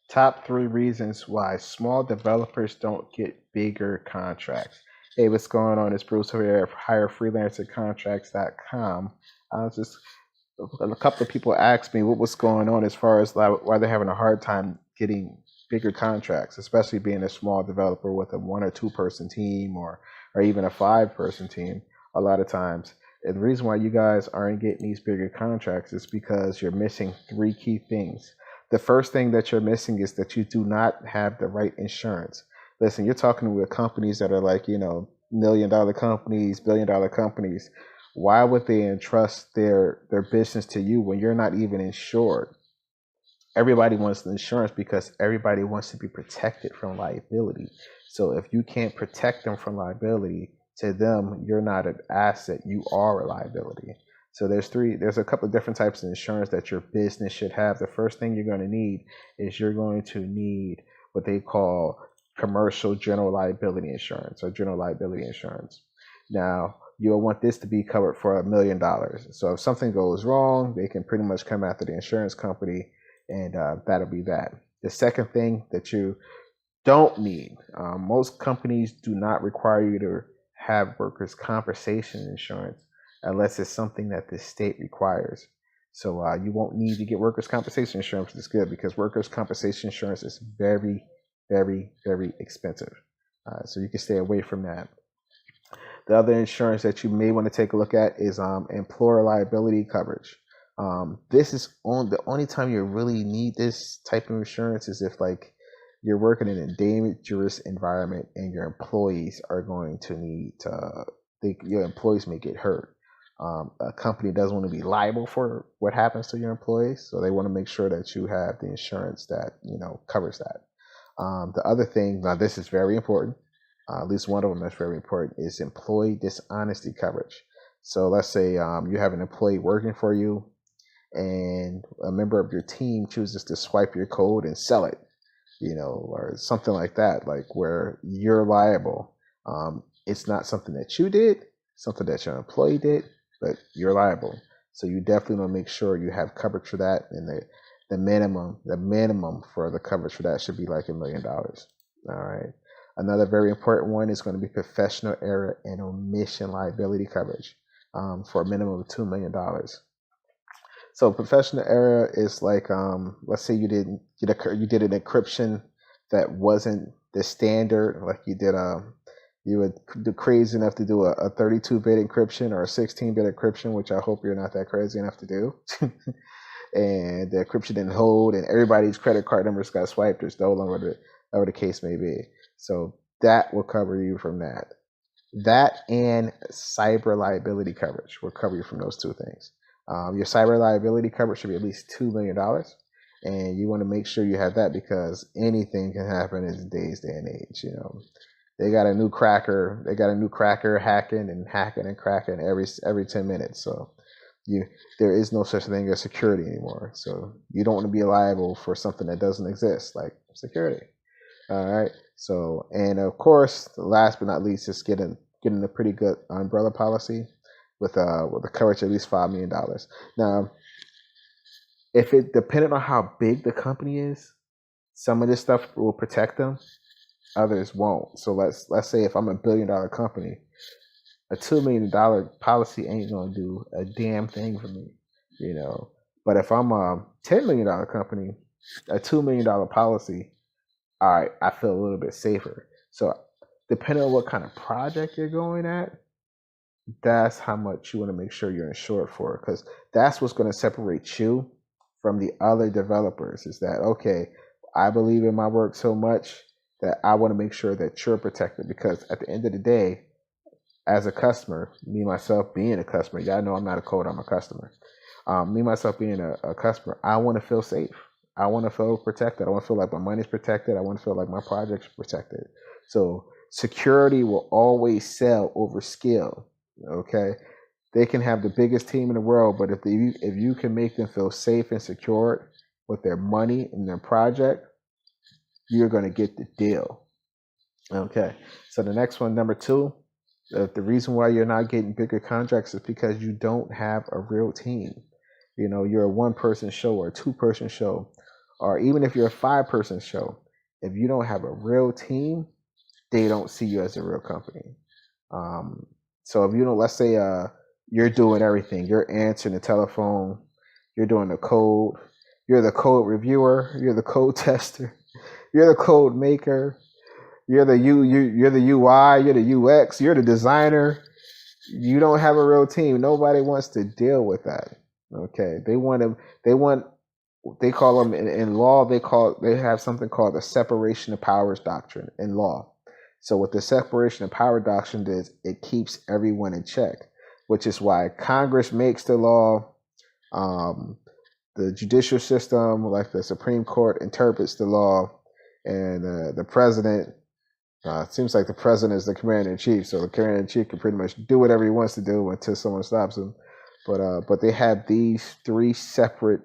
Top three reasons why small developers don't get bigger contracts. Hey, what's going on? It's Bruce over here at HireFreelancerContracts.com. I was just a couple of people asked me what was going on as far as like, why they're having a hard time getting bigger contracts, especially being a small developer with a one or two person team or even a five-person team. A lot of times, and the reason why you guys aren't getting these bigger contracts is because you're missing three key things. The first thing that you're missing is that you do not have the right insurance. Listen, you're talking with companies that are like, $1 million companies, $1 billion companies. Why would they entrust their business to you when you're not even insured? Everybody wants the insurance because everybody wants to be protected from liability. So if you can't protect them from liability, to them, you're not an asset, you are a liability. So there's a couple of different types of insurance that your business should have. The first thing you're going to need is you're going to need what they call commercial general liability insurance or general liability insurance. Now, you'll want this to be covered for $1 million. So if something goes wrong, they can pretty much come after the insurance company, and that'll be that. The second thing that you don't need, most companies do not require you to have workers' compensation insurance unless it's something that the state requires. So you won't need to get workers' compensation insurance, which is good because workers' compensation insurance is very, very, very expensive. So you can stay away from that. The other insurance that you may want to take a look at is employer liability coverage. This is on the only time you really need this type of insurance is if like you're working in a dangerous environment and your employees are going to need to, your employees may get hurt. A company doesn't want to be liable for what happens to your employees, so they want to make sure that you have the insurance that covers that. The other thing, now this is very important, at least one of them that's very important, is employee dishonesty coverage. So let's say you have an employee working for you and a member of your team chooses to swipe your code and sell it, or something like that, like where you're liable. It's not something that you did, something that your employee did, but you're liable. So you definitely want to make sure you have coverage for that, and the minimum for the coverage for that should be like $1 million. All right. Another very important one is going to be professional error and omission liability coverage for a minimum of $2 million. So professional error is like, let's say you did an encryption that wasn't the standard, like you were crazy enough to do a 32-bit encryption or a 16-bit encryption, which I hope you're not that crazy enough to do. And the encryption didn't hold, and everybody's credit card numbers got swiped or stolen, whatever the case may be. So that will cover you from that. That and cyber liability coverage will cover you from those two things. Your cyber liability coverage should be at least $2 million. And you want to make sure you have that because anything can happen in today's day and age. They got a new cracker hacking and cracking every 10 minutes. So there is no such thing as security anymore. So you don't want to be liable for something that doesn't exist, like security. All right. So, and of course, last but not least is getting a pretty good umbrella policy with a coverage of at least $5 million. Now, if it depending on how big the company is, some of this stuff will protect them, others won't. So let's say if I'm a $1 billion company, a $2 million policy ain't gonna do a damn thing for me, But if I'm a $10 million company, a $2 million policy, all right, I feel a little bit safer. So depending on what kind of project you're going at, that's how much you want to make sure you're insured for, because that's what's going to separate you from the other developers. Is that, okay, I believe in my work so much that I want to make sure that you're protected, because at the end of the day, as a customer, me myself being a customer, y'all know I'm not a coder, I'm a customer. Me myself being a customer, I want to feel safe. I want to feel protected. I want to feel like my money's protected. I want to feel like my project's protected. So security will always sell over skill. Okay, they can have the biggest team in the world, but if you can make them feel safe and secured with their money and their project, you're going to get the deal. Okay, so the next one, number 2, the reason why you're not getting bigger contracts is because you don't have a real team. You're a one-person show or a two-person show, or even if you're a 5-person show, if you don't have a real team, they don't see you as a real company. So if you don't, let's say you're doing everything, you're answering the telephone, you're doing the code, you're the code reviewer, you're the code tester, you're the code maker, you're the you're the UI, you're the UX, you're the designer. You don't have a real team. Nobody wants to deal with that. Okay, they want to. They call them in law. They have something called the separation of powers doctrine in law. So what the separation of power doctrine is, it keeps everyone in check, which is why Congress makes the law. The judicial system, like the Supreme Court, interprets the law, and the president. It seems like the president is the commander in chief, so the commander in chief can pretty much do whatever he wants to do until someone stops him. But they have these 3 separate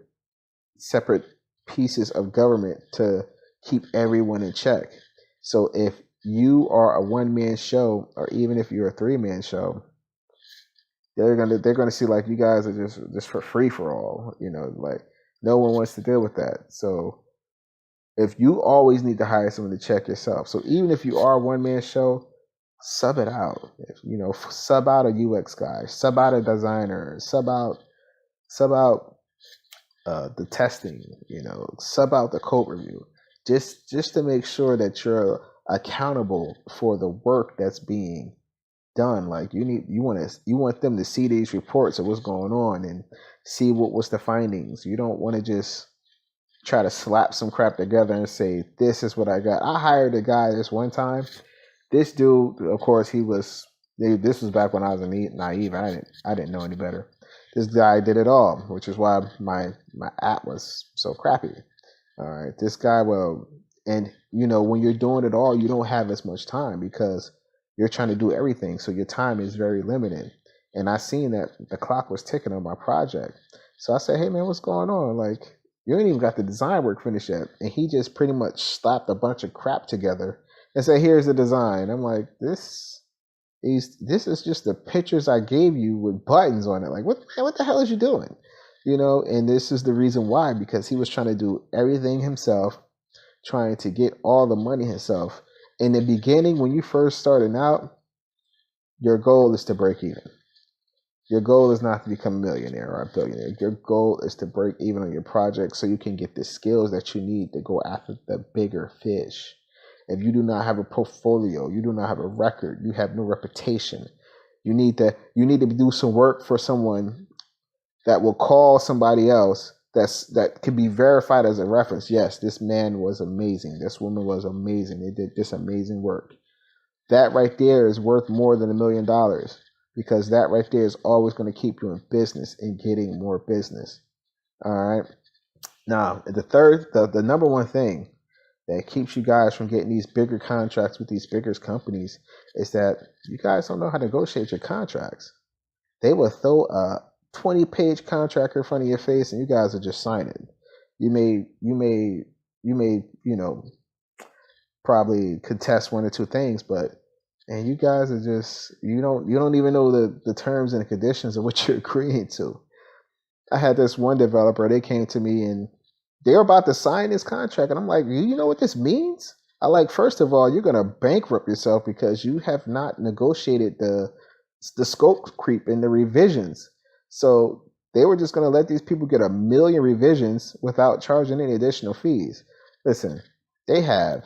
pieces of government to keep everyone in check. So if you are a 1-man show, or even if you're a 3-man show, they're gonna see like you guys are just for free for all. Like no one wants to deal with that. So if you always need to hire someone to check yourself, so even if you are a 1-man show, sub it out. Sub out a UX guy, sub out a designer, sub out the testing, sub out the code review, just to make sure that you're accountable for the work that's being done. Like you want them to see these reports of what's going on and see what's the findings. You don't want to just try to slap some crap together and say, this is what I got. I hired a guy this one time. This dude, of course, this was back when I was naive. I didn't know any better. This guy did it all, which is why my app was so crappy. All right, this guy, and when you're doing it all, you don't have as much time because you're trying to do everything. So your time is very limited. And I seen that the clock was ticking on my project. So I said, hey man, what's going on? Like, you ain't even got the design work finished yet. And he just pretty much slapped a bunch of crap together and said, here's the design. I'm like, this is just the pictures I gave you with buttons on it. Like, what the hell is you doing? And this is the reason why, because he was trying to do everything himself, trying to get all the money himself. In the beginning, when you first starting out, your goal is to break even. Your goal is not to become a millionaire or a billionaire. Your goal is to break even on your project so you can get the skills that you need to go after the bigger fish. If you do not have a portfolio, you do not have a record, you have no reputation, you need to do some work for someone that will call somebody else that can be verified as a reference. Yes, this man was amazing. This woman was amazing. They did this amazing work. That right there is worth more than $1 million. Because that right there is always going to keep you in business and getting more business. All right. Now, the number one thing that keeps you guys from getting these bigger contracts with these bigger companies is that you guys don't know how to negotiate your contracts. They will throw a 20-page contract in front of your face, and you guys are just signing. You may probably contest 1 or 2 things, and you guys are just you don't even know the terms and the conditions of what you're agreeing to. I had this one developer, they came to me and they were about to sign this contract, and I'm like, you know what this means? First of all, you're gonna bankrupt yourself because you have not negotiated the scope creep and the revisions. So they were just gonna let these people get 1 million revisions without charging any additional fees. Listen, they have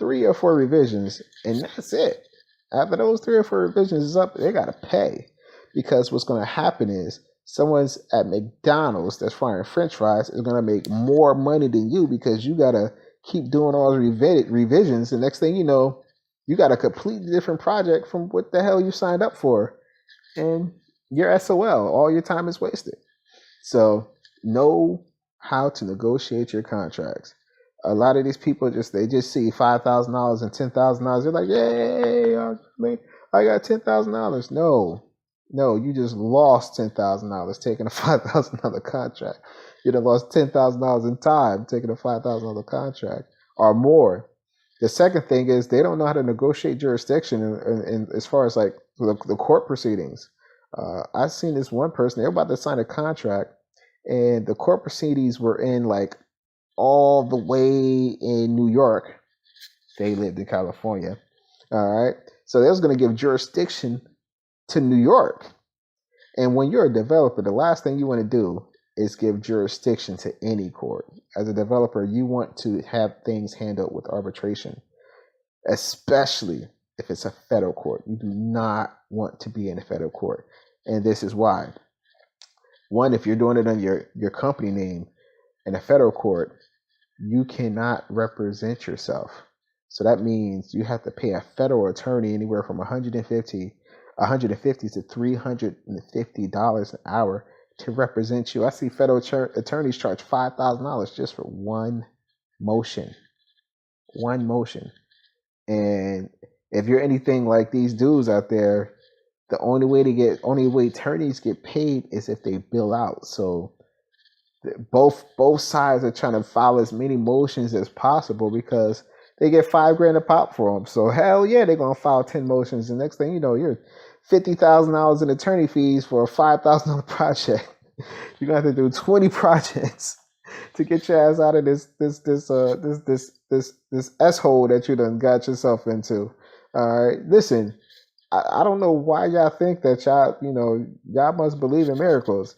3 or 4 revisions, and that's it. After those 3 or 4 revisions is up, they got to pay. Because what's going to happen is someone's at McDonald's that's frying French fries is going to make more money than you because you got to keep doing all the revisions. The next thing you know, you got a completely different project from what the hell you signed up for. And you're SOL. All your time is wasted. So know how to negotiate your contracts. A lot of these people they just see $5,000 and $10,000. They're like, yay, I got $10,000. No, you just lost $10,000 taking a $5,000 contract. You done lost $10,000 in time taking a $5,000 contract or more. The second thing is they don't know how to negotiate jurisdiction in as far as like the court proceedings. I've seen this one person, they were about to sign a contract, and the court proceedings were in like all the way in New York. They lived in California. All right. So they was going to give jurisdiction to New York. And when you're a developer, the last thing you want to do is give jurisdiction to any court. As a developer, you want to have things handled with arbitration, especially if it's a federal court. You do not want to be in a federal court. And this is why. One, if you're doing it under your company name in a federal court, you cannot represent yourself. So that means you have to pay a federal attorney anywhere from $150 to $350 an hour to represent you. I see federal attorneys charge $5,000 just for one motion. One motion. And if you're anything like these dudes out there, the only way attorneys get paid is if they bill out. So both sides are trying to file as many motions as possible because they get $5,000 a pop for them. So hell yeah, they're gonna file 10 motions. The next thing you know, you're $50,000 in attorney fees for a $5,000 project. You're gonna have to do 20 projects to get your ass out of this S hole that you done got yourself into. All right, listen, I don't know why y'all think that y'all must believe in miracles.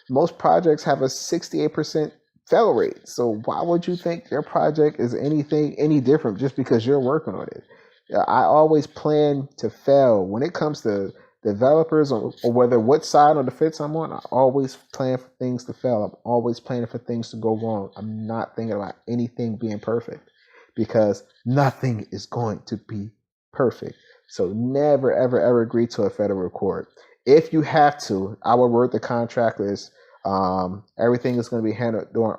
Most projects have a 68% fail rate. So why would you think your project is any different just because you're working on it? I always plan to fail when it comes to developers or whether what side of the fence I'm on. I always plan for things to fail. I'm always planning for things to go wrong. I'm not thinking about anything being perfect because nothing is going to be perfect. So never, ever, ever agree to a federal court. If you have to, our word the contract is everything is going to be handled during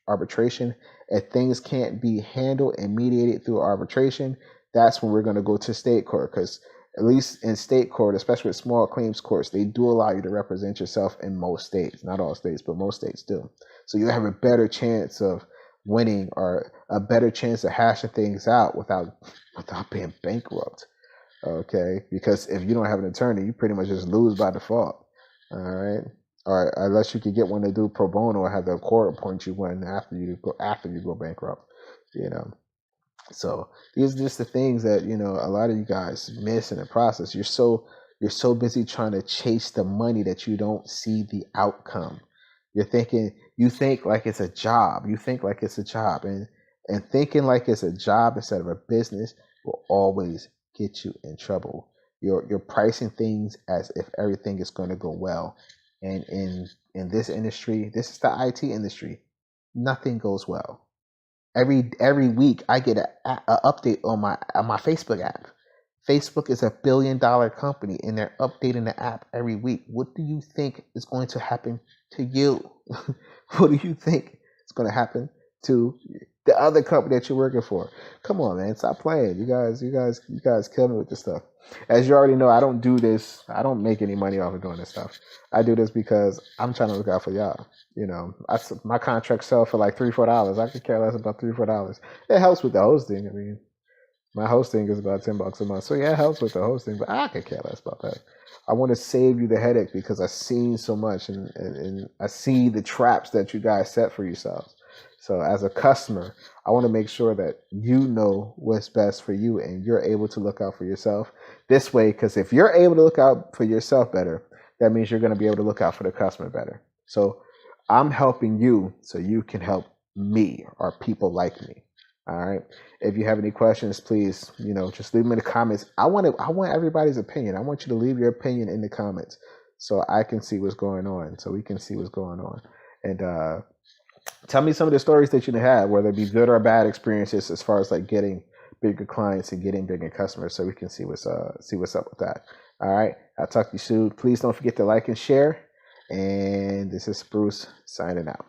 arbitration. If things can't be handled and mediated through arbitration, that's when we're going to go to state court, because at least in state court, especially with small claims courts, they do allow you to represent yourself in most states. Not all states, but most states do. So you have a better chance of winning or a better chance of hashing things out without being bankrupt. Okay, because if you don't have an attorney, you pretty much just lose by default. All right, or unless you could get one to do pro bono or have the court appoint you one after you go bankrupt. So these are just the things that a lot of you guys miss in the process. You're so busy trying to chase the money that you don't see the outcome. You think like it's a job. You think like it's a job, and thinking like it's a job instead of a business will always get you in trouble. You're pricing things as if everything is going to go well, and in this industry, this is the IT industry, nothing goes well. Every week I get an update on my Facebook app. Facebook is $1 billion company, and they're updating the app every week. What do you think is going to happen to you? What do you think is going to happen to the other company that you're working for? Come on, man, stop playing. You guys kill me with this stuff. As you already know, I don't do this. I don't make any money off of doing this stuff. I do this because I'm trying to look out for y'all. My contract sell for like $3-4. I could care less about $3-4. It helps with the hosting. I mean, my hosting is about $10 a month, so yeah, it helps with the hosting. But I could care less about that. I want to save you the headache because I've seen so much, and I see the traps that you guys set for yourselves. So as a customer, I want to make sure that you know what's best for you and you're able to look out for yourself this way. Because if you're able to look out for yourself better, that means you're going to be able to look out for the customer better. So I'm helping you so you can help me or people like me. All right. If you have any questions, please, just leave them in the comments. I want everybody's opinion. I want you to leave your opinion in the comments so I can see what's going on, so we can see what's going on. And tell me some of the stories that you had, whether it be good or bad experiences as far as like getting bigger clients and getting bigger customers, so we can see what's up with that. All right. I'll talk to you soon. Please don't forget to like and share. And this is Bruce signing out.